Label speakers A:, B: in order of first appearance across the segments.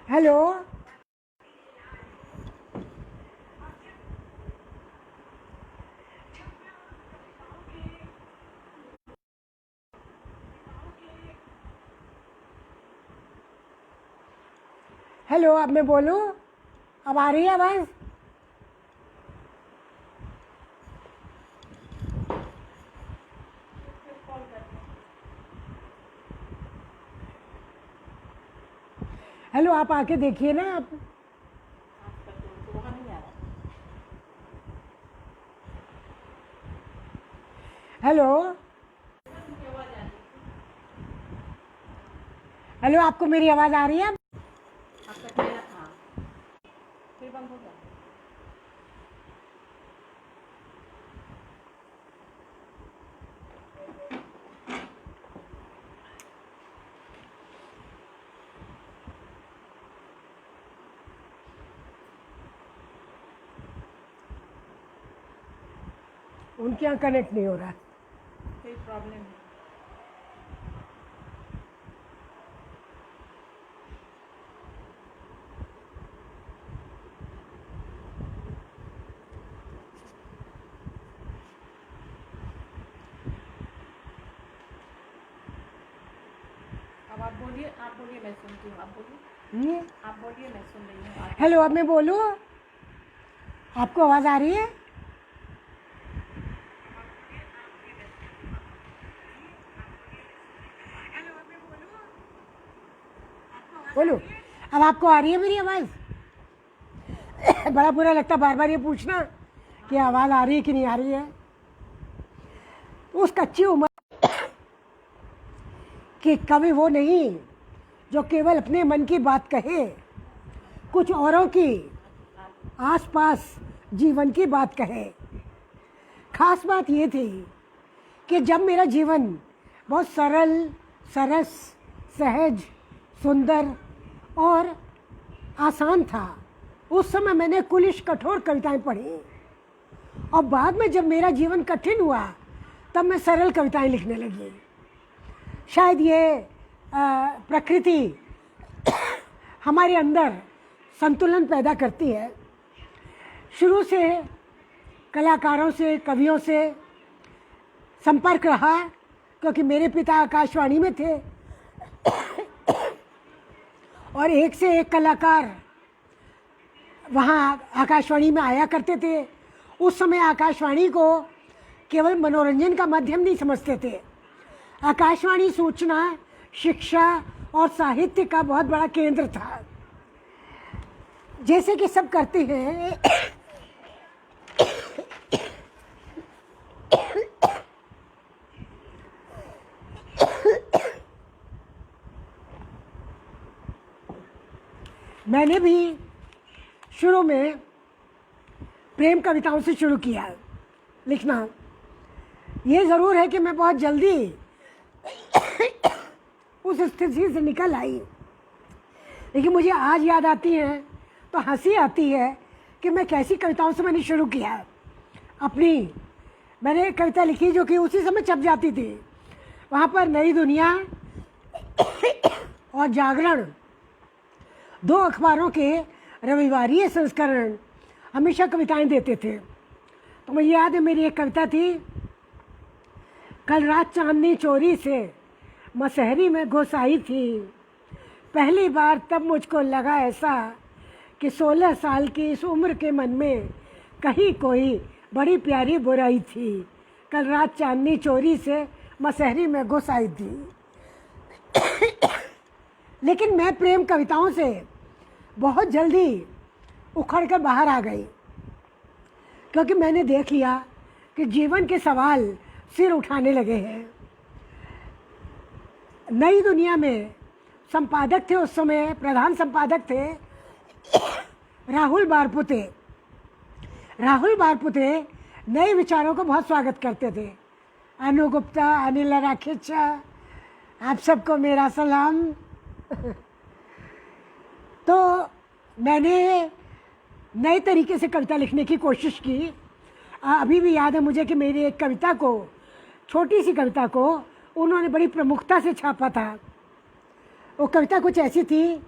A: Hello. Hello, अब मैं बोलूँ? अब आ रही है आवाज़? हेलो, आप आके देखिए ना आप। हेलो। हेलो, आपको मेरी आवाज़ आ रही है?
B: आपका चेहरा हाँ फिर बंद हो गया।
A: उनके यहाँ कनेक्ट नहीं हो रहा।
B: कोई प्रॉब्लम है? अब आप बोलिए मैं सुनती हूँ। आप बोलिए मैं सुन रही हूँ।
A: हेलो, अब मैं बोलूँ? आपको आवाज़ आ रही है? बोलो। अब आपको आ रही है मेरी आवाज़? बड़ा बुरा लगता बार बार ये पूछना कि आवाज़ आ रही है कि नहीं आ रही है। उस कच्ची उम्र कि कवि वो नहीं जो केवल अपने मन की बात कहे, कुछ औरों की आसपास जीवन की बात कहे। खास बात ये थी कि जब मेरा जीवन बहुत सरल, सरस, सहज, सुंदर और आसान था, उस समय मैंने कुलिश कठोर कविताएं पढ़ी। और बाद में जब मेरा जीवन कठिन हुआ तब मैं सरल कविताएं लिखने लगी। शायद ये प्रकृति हमारे अंदर संतुलन पैदा करती है। शुरू से कलाकारों से, कवियों से संपर्क रहा, क्योंकि मेरे पिता आकाशवाणी में थे और एक से एक कलाकार वहाँ आकाशवाणी में आया करते थे। उस समय आकाशवाणी को केवल मनोरंजन का माध्यम नहीं समझते थे। आकाशवाणी सूचना, शिक्षा और साहित्य का बहुत बड़ा केंद्र था। जैसे कि सब करते हैं मैंने भी शुरू में प्रेम कविताओं से शुरू किया लिखना। ये ज़रूर है कि मैं बहुत जल्दी उस स्थिति से निकल आई, लेकिन मुझे आज याद आती हैं तो हंसी आती है कि मैं कैसी कविताओं से मैंने शुरू किया। मैंने एक कविता लिखी जो कि उसी समय छप जाती थी। वहाँ पर नई दुनिया और जागरण, दो अखबारों के रविवारीय संस्करण हमेशा कविताएं देते थे। तो मुझे याद है मेरी एक कविता थी, कल रात चांदनी चोरी से मसहरी में घुस आई थी, पहली बार तब मुझको लगा ऐसा कि 16 साल की इस उम्र के मन में कहीं कोई बड़ी प्यारी बुराई थी। कल रात चांदनी चोरी से मसहरी में घुस आई थी। लेकिन मैं प्रेम कविताओं से बहुत जल्दी उखड़ कर बाहर आ गई, क्योंकि मैंने देख लिया कि जीवन के सवाल सिर उठाने लगे हैं। नई दुनिया में संपादक थे, उस समय प्रधान संपादक थे राहुल बारपुते। राहुल बारपुते नए विचारों को बहुत स्वागत करते थे। अनु गुप्ता, अनिल राखिचा, आप सबको मेरा सलाम। तो मैंने नए तरीके से कविता लिखने की कोशिश की। अभी भी याद है मुझे कि मेरी एक कविता को, छोटी सी कविता को उन्होंने बड़ी प्रमुखता से छापा था। वो कविता कुछ ऐसी थी,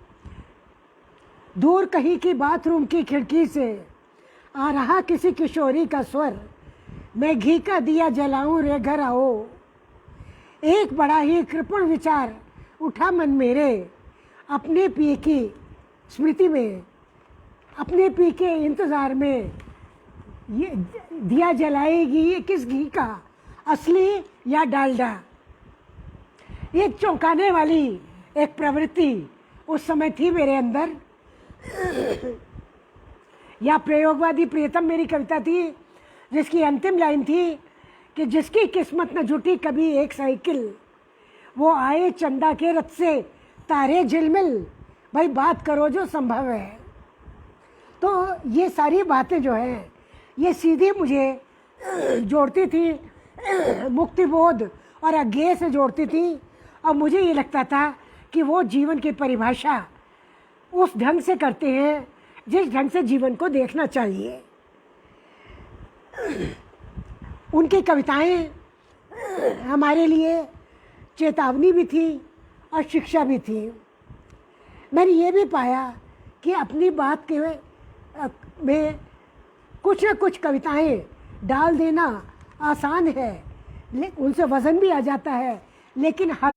A: दूर कहीं की बाथरूम की खिड़की से आ रहा किसी किशोरी का स्वर, मैं घी का दिया जलाऊं रे घर आओ। एक बड़ा ही कृपण विचार उठा मन मेरे, अपने पी की स्मृति में, अपने पी के इंतज़ार में। ये दिया जलाएगी ये किस घी का, असली या डालडा। ये चौंकाने वाली एक प्रवृत्ति उस समय थी मेरे अंदर। या प्रयोगवादी प्रियतम मेरी कविता थी, जिसकी अंतिम लाइन थी कि जिसकी किस्मत न जुटी कभी एक साइकिल, वो आए चंदा के रथ से तारे झिलमिल। भाई बात करो जो संभव है। तो ये सारी बातें जो हैं ये सीधी मुझे जोड़ती थी, मुक्तिबोध और अज्ञेय से जोड़ती थी। और मुझे ये लगता था कि वो जीवन की परिभाषा उस ढंग से करते हैं जिस ढंग से जीवन को देखना चाहिए। उनकी कविताएं हमारे लिए चेतावनी भी थी और शिक्षा भी थी। मैंने ये भी पाया कि अपनी बात के में कुछ न कुछ कविताएं डाल देना आसान है, उनसे वज़न भी आ जाता है, लेकिन हर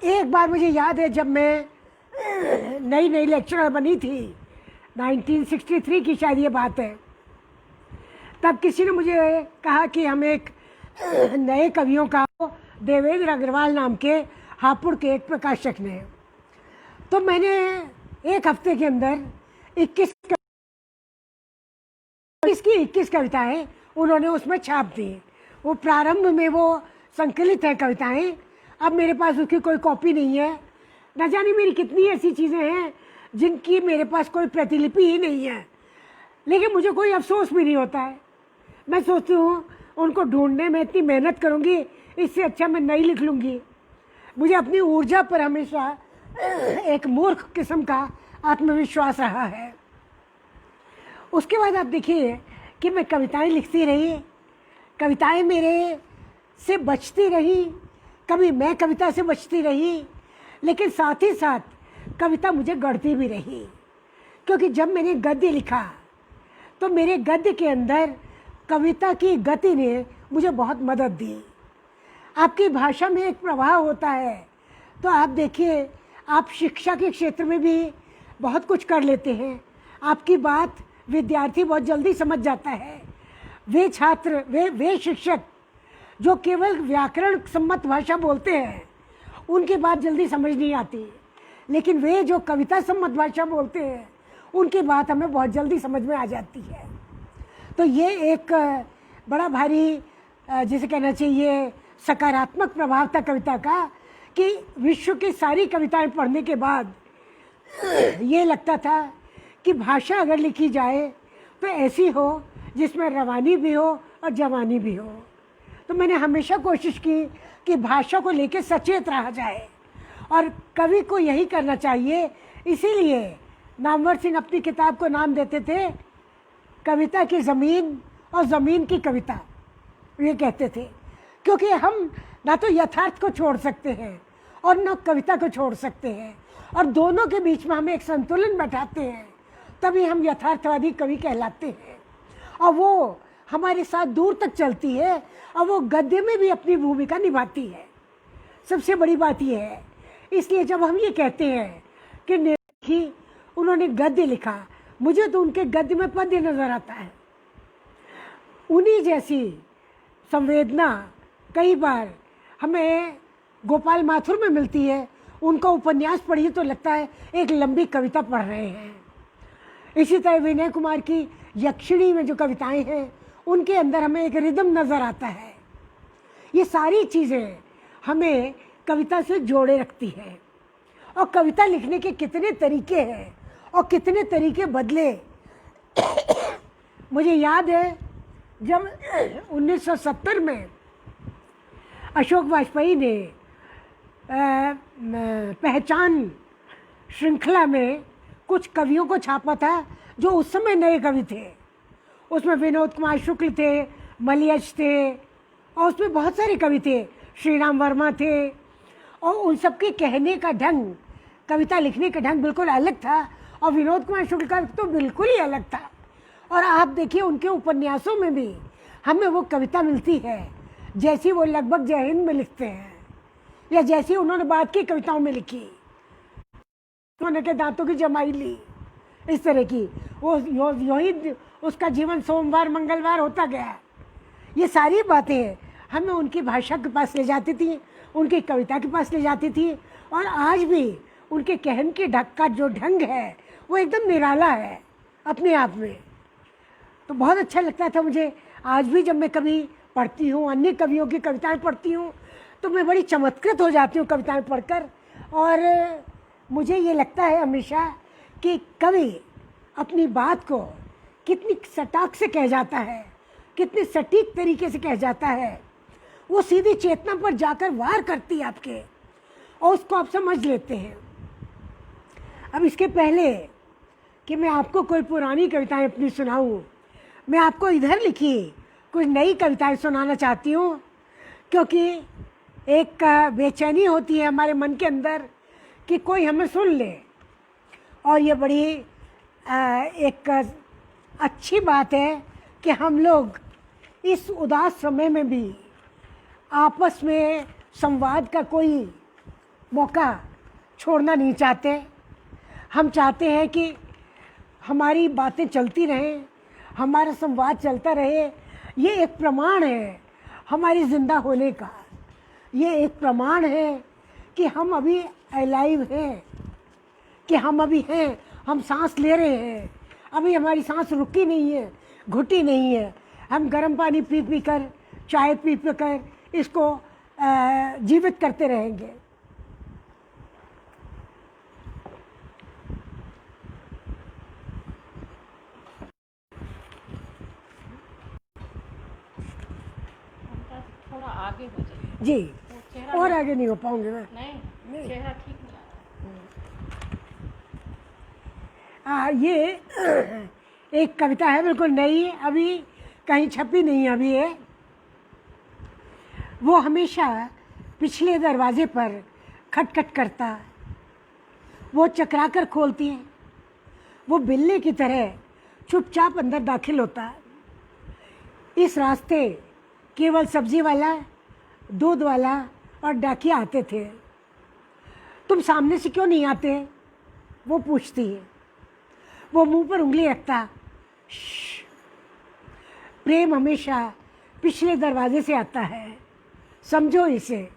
A: एक बार मुझे याद है जब मैं नई नई लेक्चरर बनी थी, 1963 की शायद ये बात है, तब किसी ने मुझे कहा कि हम एक नए कवियों का, देवेंद्र अग्रवाल नाम के हापुड़ के एक प्रकाशक ने, तो मैंने एक हफ्ते के अंदर 21 कविताएं उन्होंने उसमें छाप दी। वो प्रारंभ में वो संकलित है कविताएं, अब मेरे पास उसकी कोई कॉपी नहीं है। न जाने मेरी कितनी ऐसी चीज़ें हैं जिनकी मेरे पास कोई प्रतिलिपि ही नहीं है, लेकिन मुझे कोई अफसोस भी नहीं होता है। मैं सोचती हूँ उनको ढूंढने में इतनी मेहनत करूँगी, इससे अच्छा मैं नई लिख लूँगी। मुझे अपनी ऊर्जा पर हमेशा एक मूर्ख किस्म का आत्मविश्वास रहा है। उसके बाद आप देखिए कि मैं कविताएं लिखती रही, कविताएं मेरे से बचती रही, कभी मैं कविता से बचती रही, लेकिन साथ ही साथ कविता मुझे गढ़ती भी रही। क्योंकि जब मैंने गद्य लिखा तो मेरे गद्य के अंदर कविता की गति ने मुझे बहुत मदद दी। आपकी भाषा में एक प्रवाह होता है, तो आप देखिए आप शिक्षा के क्षेत्र में भी बहुत कुछ कर लेते हैं। आपकी बात विद्यार्थी बहुत जल्दी समझ जाता है। वे छात्र, वे शिक्षक जो केवल व्याकरण सम्मत भाषा बोलते हैं उनकी बात जल्दी समझ नहीं आती, लेकिन वे जो कविता सम्मत भाषा बोलते हैं उनकी बात हमें बहुत जल्दी समझ में आ जाती है। तो ये एक बड़ा भारी जिसे कहना चाहिए सकारात्मक प्रभाव था कविता का, कि विश्व की सारी कविताएं पढ़ने के बाद ये लगता था कि भाषा अगर लिखी जाए तो ऐसी हो जिसमें रवानी भी हो और जवानी भी हो। तो मैंने हमेशा कोशिश की कि भाषा को लेकर सचेत रहा जाए, और कवि को यही करना चाहिए। इसीलिए नामवर सिंह अपनी किताब को नाम देते थे कविता की ज़मीन और ज़मीन की कविता, ये कहते थे। क्योंकि हम ना तो यथार्थ को छोड़ सकते हैं और न कविता को छोड़ सकते हैं, और दोनों के बीच में हम एक संतुलन बैठाते हैं, तभी हम यथार्थवादी कवि कहलाते हैं। और वो हमारे साथ दूर तक चलती है, और वो गद्य में भी अपनी भूमिका निभाती है। सबसे बड़ी बात यह है। इसलिए जब हम ये कहते हैं कि उन्होंने गद्य लिखा, मुझे तो उनके गद्य में पद्य नजर आता है। उन्हीं जैसी संवेदना कई बार हमें गोपाल माथुर में मिलती है। उनका उपन्यास पढ़िए तो लगता है एक लंबी कविता पढ़ रहे हैं। इसी तरह विनय कुमार की यक्षिणी में जो कविताएं हैं उनके अंदर हमें एक रिदम नज़र आता है। ये सारी चीज़ें हमें कविता से जोड़े रखती है। और कविता लिखने के कितने तरीके हैं और कितने तरीके बदले। मुझे याद है जब 1970 में अशोक वाजपेयी ने पहचान श्रृंखला में कुछ कवियों को छापा था जो उस समय नए कवि थे। उसमें विनोद कुमार शुक्ल थे, मलियज थे, और उसमें बहुत सारे कवि थे, श्री राम वर्मा थे। और उन सबके कहने का ढंग, कविता लिखने का ढंग बिल्कुल अलग था, और विनोद कुमार शुक्ल का तो बिल्कुल ही अलग था। और आप देखिए उनके उपन्यासों में भी हमें वो कविता मिलती है जैसी वो लगभग जय हिंद में लिखते हैं, या जैसी उन्होंने बाद की कविताओं में लिखी, उन्होंने के दांतों की जमाई ली, इस तरह की वो यूँ ही उसका जीवन सोमवार मंगलवार होता गया। ये सारी बातें हमें उनकी भाषा के पास ले जाती थी, उनकी कविता के पास ले जाती थी, और आज भी उनके कहन के ढंग का जो ढंग है वो एकदम निराला है अपने आप में। तो बहुत अच्छा लगता था मुझे। आज भी जब मैं कभी पढ़ती हूँ, अन्य कवियों की कविताएं पढ़ती हूँ, तो मैं बड़ी चमत्कृत हो जाती हूँ कविताएं पढ़कर। और मुझे ये लगता है हमेशा कि कवि अपनी बात को कितनी सटाक से कह जाता है, कितनी सटीक तरीके से कह जाता है, वो सीधी चेतना पर जाकर वार करती है आपके, और उसको आप समझ लेते हैं। अब इसके पहले कि मैं आपको कोई पुरानी कविताएं अपनी सुनाऊं, मैं आपको इधर लिखी कुछ नई कविताएं सुनाना चाहती हूँ, क्योंकि एक बेचैनी होती है हमारे मन के अंदर कि कोई हमें सुन ले, और ये बड़ी एक अच्छी बात है कि हम लोग इस उदास समय में भी आपस में संवाद का कोई मौका छोड़ना नहीं चाहते। हम चाहते हैं कि हमारी बातें चलती रहें, हमारा संवाद चलता रहे। ये एक प्रमाण है हमारी ज़िंदा होने का, ये एक प्रमाण है कि हम अभी अलाइव हैं, कि हम अभी हैं, हम सांस ले रहे हैं, अभी हमारी सांस रुकी नहीं है, घुटी नहीं है। हम गर्म पानी पी पी कर, चाय पी पी कर इसको जीवित करते रहेंगे।
B: उनका थोड़ा आगे हो जाए।
A: जी,
B: वो चेहरा
A: और आगे नहीं हो पाऊंगी मैं।
B: नहीं, चेहरा ठीक नहीं आ रहा।
A: ये एक कविता है बिल्कुल नई, अभी कहीं छपी नहीं है अभी ये। वो हमेशा पिछले दरवाजे पर खटखट करता, वो चकरा कर खोलती है, वो बिल्ली की तरह चुपचाप अंदर दाखिल होता। इस रास्ते केवल सब्जी वाला, दूध वाला और डाकिया आते थे। तुम सामने से क्यों नहीं आते, वो पूछती है। वो मुंह पर उंगली रखता। श्श। प्रेम हमेशा पिछले दरवाजे से आता है, समझो इसे।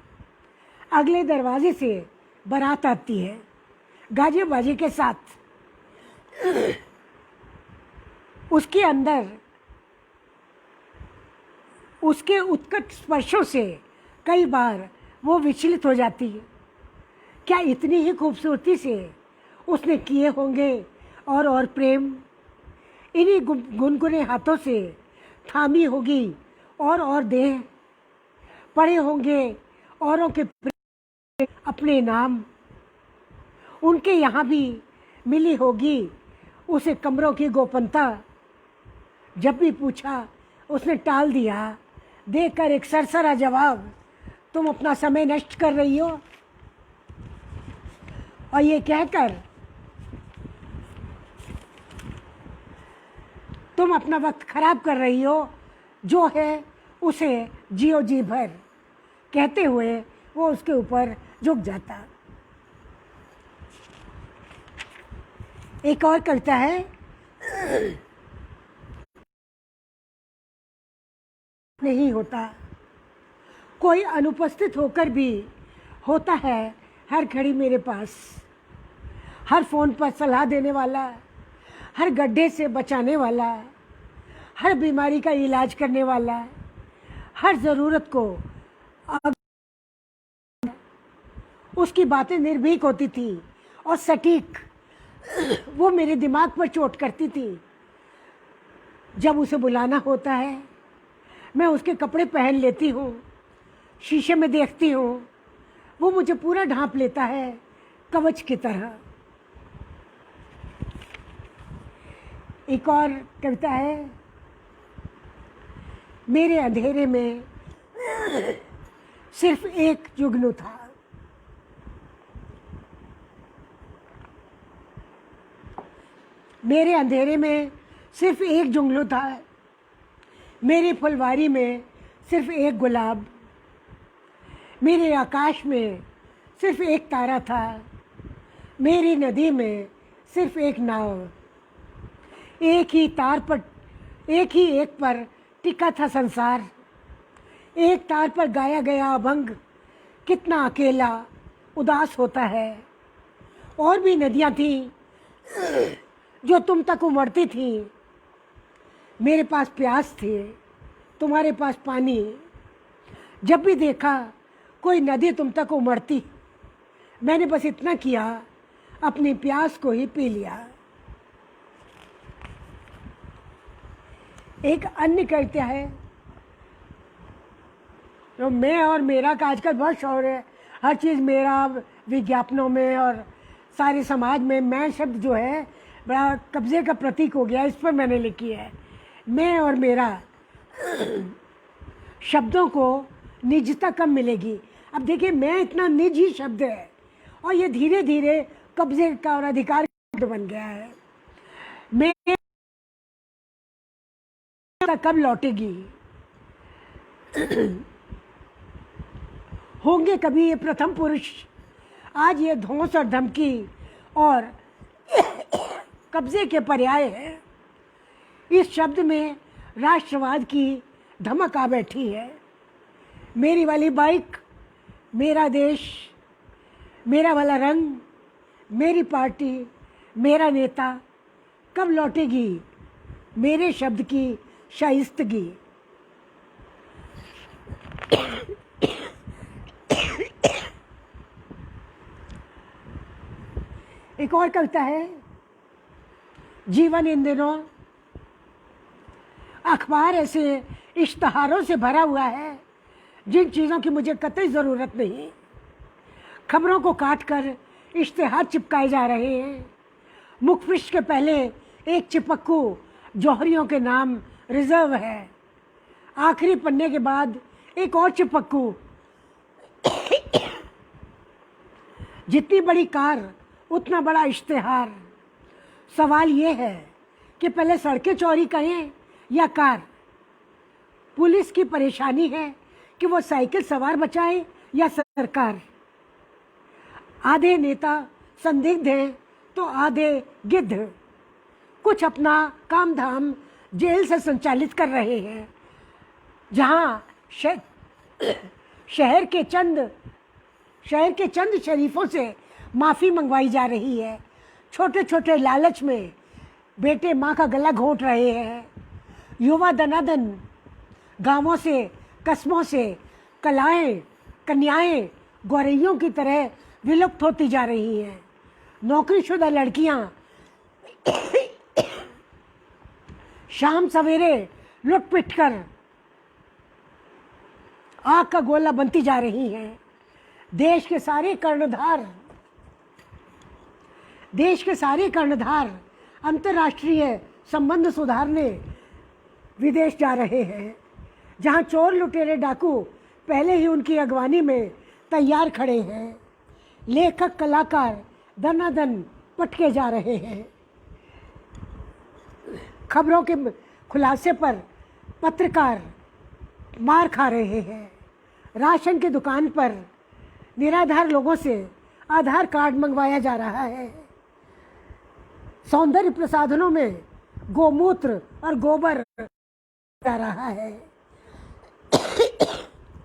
A: अगले दरवाजे से बारात आती है गाजे बाजे के साथ। उसके अंदर उसके उत्कट स्पर्शों से कई बार वो विचलित हो जाती है। क्या इतनी ही खूबसूरती से उसने किए होंगे और प्रेम, इन्हीं गुनगुने हाथों से थामी होगी और देह, पढ़े होंगे औरों के अपने नाम, उनके यहाँ भी मिली होगी उसे कमरों की गोपनता। जब भी पूछा उसने टाल दिया, देकर एक सरसरा जवाब, तुम अपना समय नष्ट कर रही हो। और ये कहकर तुम अपना वक्त खराब कर रही हो, जो है उसे जियो जी भर, कहते हुए वो उसके ऊपर झुक जाता। एक और कविता है, नहीं होता कोई अनुपस्थित होकर भी होता है हर घड़ी मेरे पास, हर फोन पर सलाह देने वाला, हर गड्ढे से बचाने वाला, हर बीमारी का इलाज करने वाला, हर ज़रूरत को। उसकी बातें निर्भीक होती थी और सटीक, वो मेरे दिमाग पर चोट करती थी। जब उसे बुलाना होता है मैं उसके कपड़े पहन लेती हूँ, शीशे में देखती हूँ, वो मुझे पूरा ढांप लेता है कवच की तरह। एक और कविता है, मेरे अंधेरे में सिर्फ एक जुगनू था, मेरे अंधेरे में सिर्फ एक जुगनू था, मेरी फुलवारी में सिर्फ एक गुलाब, मेरे आकाश में सिर्फ एक तारा था, मेरी नदी में सिर्फ एक नाव, एक ही एक पर टिका था संसार, एक तार पर गाया गया अभंग कितना अकेला उदास होता है। और भी नदियाँ थीं जो तुम तक उमड़ती थीं, मेरे पास प्यास थी, तुम्हारे पास पानी। जब भी देखा कोई नदी तुम तक उमड़ती, मैंने बस इतना किया, अपनी प्यास को ही पी लिया। एक अन्य कविता है, तो मैं और मेरा का आजकल बहुत शौर है, हर चीज़ मेरा विज्ञापनों में और सारे समाज में मैं शब्द जो है बड़ा कब्जे का प्रतीक हो गया। इस पर मैंने लिखी है, मैं और मेरा। शब्दों को निजता कब मिलेगी? अब देखिए, मैं इतना निज ही शब्द है और ये धीरे धीरे कब्जे का और अधिकार का शब्द बन गया है। मैं कब लौटेगी? होंगे कभी ये प्रथम पुरुष? आज ये धौंस और धमकी और कब्जे के पर्याय है। इस शब्द में राष्ट्रवाद की धमक आ बैठी है। मेरी वाली बाइक, मेरा देश, मेरा वाला रंग, मेरी पार्टी, मेरा नेता, कब लौटेगी मेरे शब्द की शाइस्तगी? एक और कविता है, जीवन इन दिनों अखबार ऐसे इश्तहारों से भरा हुआ है जिन चीज़ों की मुझे कतई ज़रूरत नहीं। खबरों को काट कर इश्तहार चिपकाए जा रहे हैं। मुखपृष्ठ के पहले एक चिपक्कू जौहरियों के नाम रिजर्व है, आखिरी पन्ने के बाद एक और चिपक्कू। जितनी बड़ी कार उतना बड़ा इश्तेहार। सवाल ये है कि पहले सड़कें चौड़ी करें या कार? पुलिस की परेशानी है कि वो साइकिल सवार बचाए या सरकार? आधे नेता संदिग्ध हैं तो आधे गिद्ध। कुछ अपना काम धाम जेल से संचालित कर रहे हैं, जहाँ शहर के चंद शरीफों से माफ़ी मंगवाई जा रही है। छोटे छोटे लालच में बेटे माँ का गला घोंट रहे हैं। युवा दनादन गांवों से, कस्बों से कन्याएं गौरैयों की तरह विलुप्त होती जा रही हैं। नौकरीशुदा लड़कियां शाम सवेरे लुट पिट कर आग का गोला बनती जा रही हैं। देश के सारे कर्णधार अंतर्राष्ट्रीय संबंध सुधारने विदेश जा रहे हैं, जहां चोर लुटेरे डाकू पहले ही उनकी अगवानी में तैयार खड़े हैं। लेखक कलाकार दनादन पटके जा रहे हैं। खबरों के खुलासे पर पत्रकार मार खा रहे हैं। राशन की दुकान पर निराधार लोगों से आधार कार्ड मंगवाया जा रहा है। सौंदर्य प्रसाधनों में गोमूत्र और गोबर जा रहा है।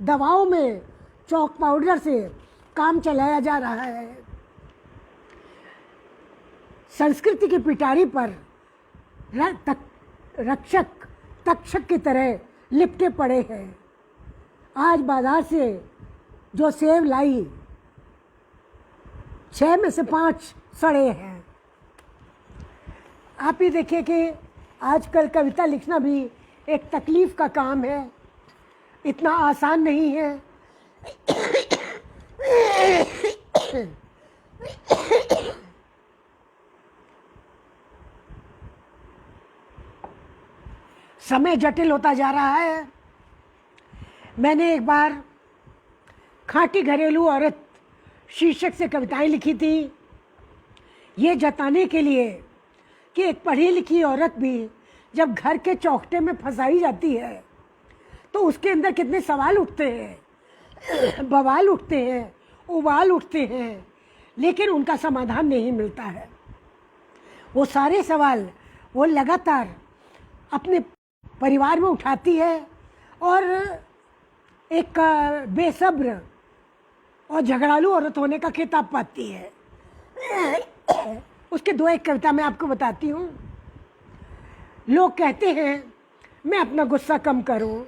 A: दवाओं में चौक पाउडर से काम चलाया जा रहा है। संस्कृति की पिटारी पर रक्षक तक्षक की तरह लिपटे पड़े हैं। आज बाजार से जो सेब लाई 6 में से 5 सड़े हैं। आप ही देखिए कि आजकल कविता लिखना भी एक तकलीफ़ का काम है, इतना आसान नहीं है। समय जटिल होता जा रहा है। मैंने एक बार खाँटी घरेलू औरत शीर्षक से कविताएं लिखी थी, ये जताने के लिए कि एक पढ़ी लिखी औरत भी जब घर के चौखटे में फंसाई जाती है तो उसके अंदर कितने सवाल उठते हैं, बवाल उठते हैं, उबाल उठते हैं, लेकिन उनका समाधान नहीं मिलता है। वो सारे सवाल वो लगातार अपने परिवार में उठाती है और एक बेसब्र और झगड़ालू औरत होने का खिताब पाती है। उसके दो एक कविता मैं आपको बताती हूँ। लोग कहते हैं मैं अपना गुस्सा कम करूँ,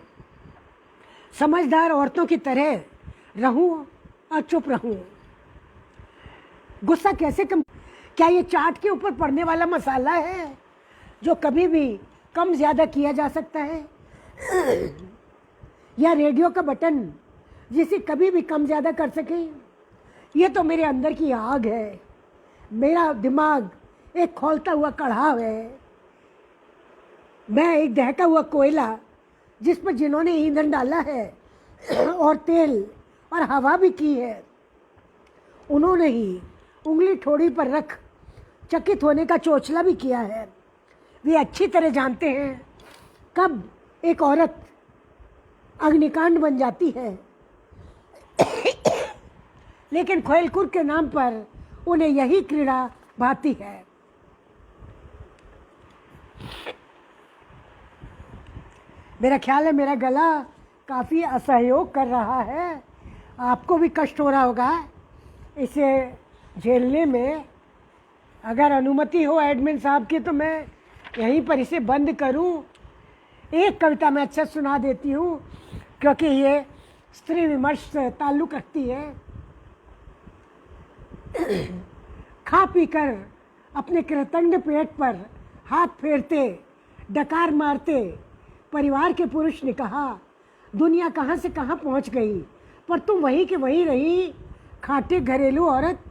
A: समझदार औरतों की तरह रहूँ और चुप रहूँ। गुस्सा कैसे कम? क्या ये चाट के ऊपर पड़ने वाला मसाला है जो कभी भी कम ज़्यादा किया जा सकता है? या रेडियो का बटन जिसे कभी भी कम ज़्यादा कर सके? ये तो मेरे अंदर की आग है, मेरा दिमाग एक खौलता हुआ कढ़ाव है, मैं एक दहका हुआ कोयला जिस पर जिन्होंने ईंधन डाला है और तेल और हवा भी की है, उन्होंने ही उंगली ठोड़ी पर रख चकित होने का चोचला भी किया है। वे अच्छी तरह जानते हैं कब एक औरत अग्निकांड बन जाती है, लेकिन खेलकूद के नाम पर उन्हें यही क्रीड़ा भाती है। मेरा ख्याल है मेरा गला काफ़ी असहयोग कर रहा है, आपको भी कष्ट हो रहा होगा इसे झेलने में। अगर अनुमति हो एडमिन साहब की तो मैं यहीं पर इसे बंद करूं। एक कविता मैं अच्छा सुना देती हूँ क्योंकि ये स्त्री विमर्श से ताल्लुक़ रखती है। खा पी कर अपने कृतज्ञ पेट पर हाथ फेरते डकार मारते परिवार के पुरुष ने कहा, दुनिया कहाँ से कहाँ पहुँच गई, पर तुम वहीं के वहीं रही खाटे घरेलू औरत।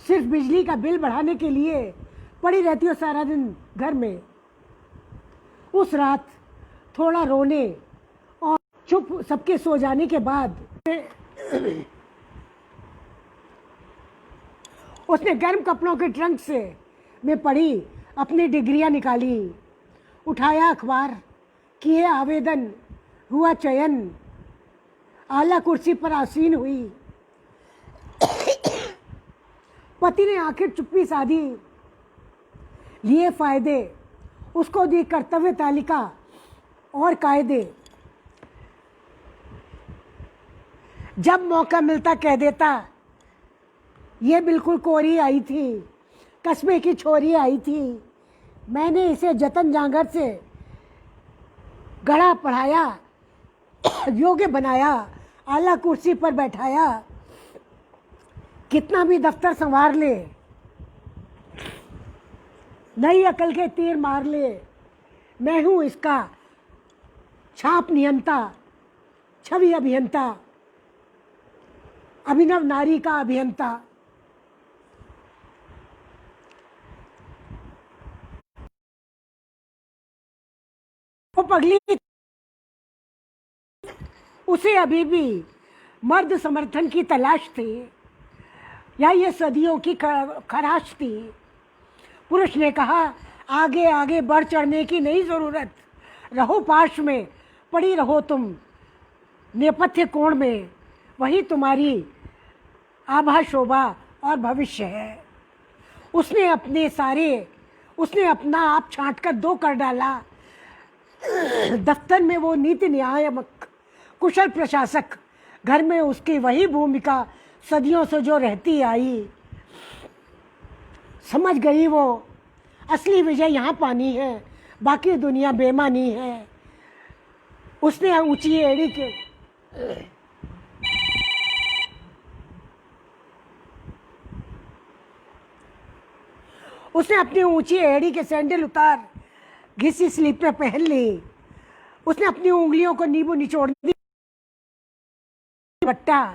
A: सिर्फ बिजली का बिल बढ़ाने के लिए पड़ी रहती हो सारा दिन घर में। उस रात थोड़ा रोने और चुप सबके सो जाने के बाद उसने गर्म कपड़ों के ट्रंक से में पड़ी अपनी डिग्रियां निकाली, उठाया अखबार, किए आवेदन, हुआ चयन, आला कुर्सी पर आसीन हुई। पति ने आखिर चुप्पी साधी, लिए फायदे, उसको दी कर्तव्य तालिका और कायदे। जब मौका मिलता कह देता, ये बिल्कुल कोरी आई थी, कस्बे की छोरी आई थी, मैंने इसे जतन जांगर से गढ़ा पढ़ाया, योग्य बनाया, आला कुर्सी पर बैठाया। कितना भी दफ्तर संवार ले, नई अकल के तीर मार ले, मैं हूँ इसका छाप नियंता, छवि अभियंता, अभिनव नारी का अभियंता। वो पगली उसे अभी भी मर्द समर्थन की तलाश थी या ये सदियों की खराश थी। पुरुष ने कहा, आगे आगे बढ़ चढ़ने की नहीं ज़रूरत, रहो पाश में, पड़ी रहो तुम नेपथ्य कोण में, वही तुम्हारी आभा शोभा और भविष्य है। उसने उसने अपना आप छांट कर दो कर डाला। दफ्तर में वो नीति न्यायक कुशल प्रशासक, घर में उसकी वही भूमिका सदियों से जो रहती आई। समझ गई वो असली विजय यहाँ पानी है, बाकी दुनिया बेमानी है। उसने ऊंची एड़ी के उसने अपनी ऊंची एड़ी के सैंडल उतार घिसी स्लीप में पहन ली। उसने अपनी उंगलियों को नींबू निचोड़ दी, बट्टा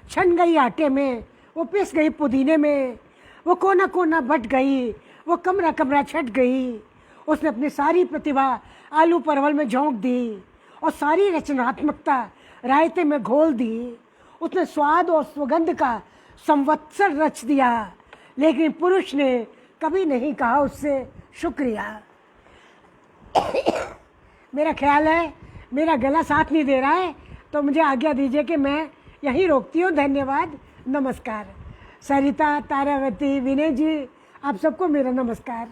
A: छन गई आटे में, वो पिस गई पुदीने में, वो कोना कोना बट गई, वो कमरा कमरा छट गई। उसने अपनी सारी प्रतिभा आलू परवल में झोंक दी और सारी रचनात्मकता रायते में घोल दी। उसने स्वाद और सुगंध का संवत्सर रच दिया, लेकिन पुरुष ने कभी नहीं कहा उससे शुक्रिया। मेरा ख्याल है मेरा गला साथ नहीं दे रहा है, तो मुझे आज्ञा दीजिए कि मैं यहीं रोकती हूँ। धन्यवाद, नमस्कार। सरिता, तारावती, विनय जी, आप सबको मेरा नमस्कार।